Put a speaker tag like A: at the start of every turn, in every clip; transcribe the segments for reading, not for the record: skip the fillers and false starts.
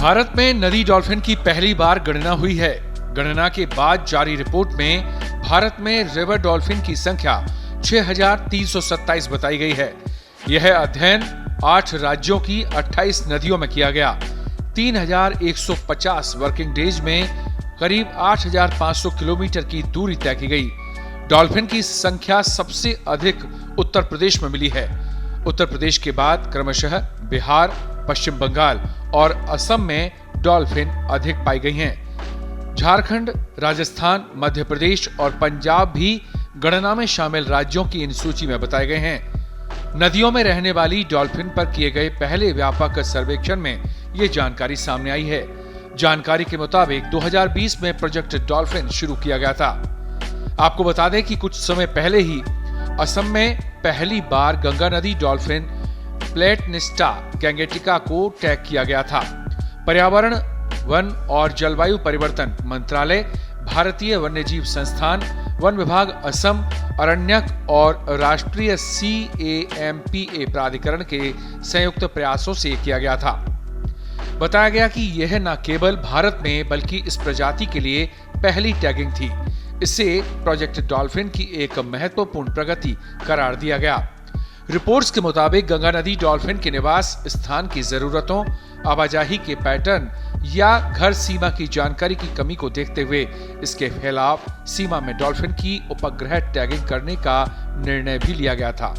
A: भारत में नदी डॉल्फिन की पहली बार गणना हुई है। गणना के बाद जारी रिपोर्ट में भारत में रिवर डॉल्फिन की संख्या 6,327 बताई गई है। यह अध्ययन 8 राज्यों की 28 नदियों में किया गया। 3,150 वर्किंग डेज में करीब 8,500 किलोमीटर की दूरी तय की गई। डॉल्फिन की संख्या सबसे अधिक उत्तर प्रदेश में मिली है। उत्तर प्रदेश के बाद क्रमशः बिहार, पश्चिम बंगाल और असम में डॉल्फिन अधिक पाई गई हैं। झारखंड, राजस्थान, मध्य प्रदेश और पंजाब भी गणना में शामिल राज्यों की इन सूची में बताए गए हैं। नदियों में रहने वाली डॉल्फिन पर किए गए पहले व्यापक सर्वेक्षण में ये जानकारी सामने आई है। जानकारी के मुताबिक 2020 में प्रोजेक्ट डॉल्फिन शुरू किया गया था। आपको बता दें कि कुछ समय पहले ही असम में पहली बार गंगा नदी डॉल्फिन प्लेटनिस्टा गैंगेटिका को टैग किया गया था। पर्यावरण, वन और जलवायु परिवर्तन मंत्रालय, भारतीय वन्यजीव संस्थान, वन विभाग असम, अरण्यक और राष्ट्रीय CAMPA प्राधिकरण के संयुक्त प्रयासों से किया गया था। बताया गया कि यह न केवल भारत में बल्कि इस प्रजाति के लिए पहली टैगिंग थी। इससे प्रोजेक्ट डॉल्फिन की एक महत्वपूर्ण प्रगति करार दिया गया। रिपोर्ट्स के मुताबिक गंगा नदी डॉल्फिन के निवास स्थान की जरूरतों, आवाजाही के पैटर्न या घर सीमा की जानकारी की कमी को देखते हुए इसके फैलाव सीमा में डॉल्फिन की उपग्रह टैगिंग करने का निर्णय भी लिया गया था।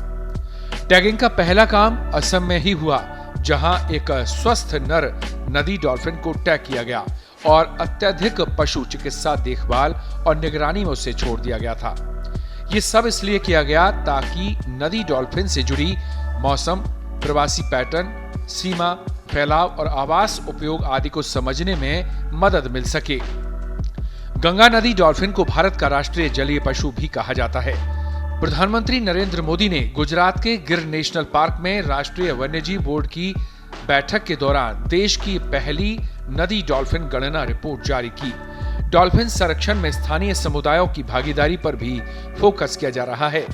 A: टैगिंग का पहला काम असम में ही हुआ, जहां एक स्वस्थ नर नदी डॉल्फिन को टैग किया गया और अत्यधिक पशु चिकित्सा देखभाल और निगरानी में उसे छोड़ दिया गया था। ये सब इसलिए किया गया ताकि नदी डॉल्फिन से जुड़ी मौसम, प्रवासी पैटर्न, सीमा, फैलाव और आवास उपयोग आदि को समझने में मदद मिल सके। गंगा नदी डॉल्फिन को भारत का राष्ट्रीय जलीय पशु भी कहा जाता है। प्रधानमंत्री नरेंद्र मोदी ने गुजरात के गिर नेशनल पार्क में राष्ट्रीय वन्यजीव बोर्ड की बैठक के दौरान देश की पहली नदी डॉल्फिन गणना रिपोर्ट जारी की। डॉल्फिन संरक्षण में स्थानीय समुदायों की भागीदारी पर भी फोकस किया जा रहा है।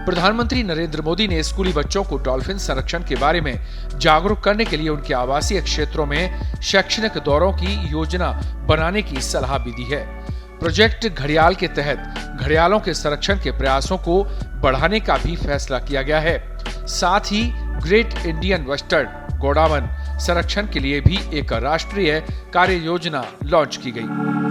A: प्रधानमंत्री नरेंद्र मोदी ने स्कूली बच्चों को डॉल्फिन संरक्षण के बारे में जागरूक करने के लिए उनके आवासीय क्षेत्रों में शैक्षणिक दौरों की योजना बनाने की सलाह भी दी है। प्रोजेक्ट घड़ियाल के तहत घड़ियालों के संरक्षण के प्रयासों को बढ़ाने का भी फैसला किया गया है। साथ ही ग्रेट इंडियन वेस्टर्न गोंडवाना संरक्षण के लिए भी एक राष्ट्रीय कार्य योजना लॉन्च की गई।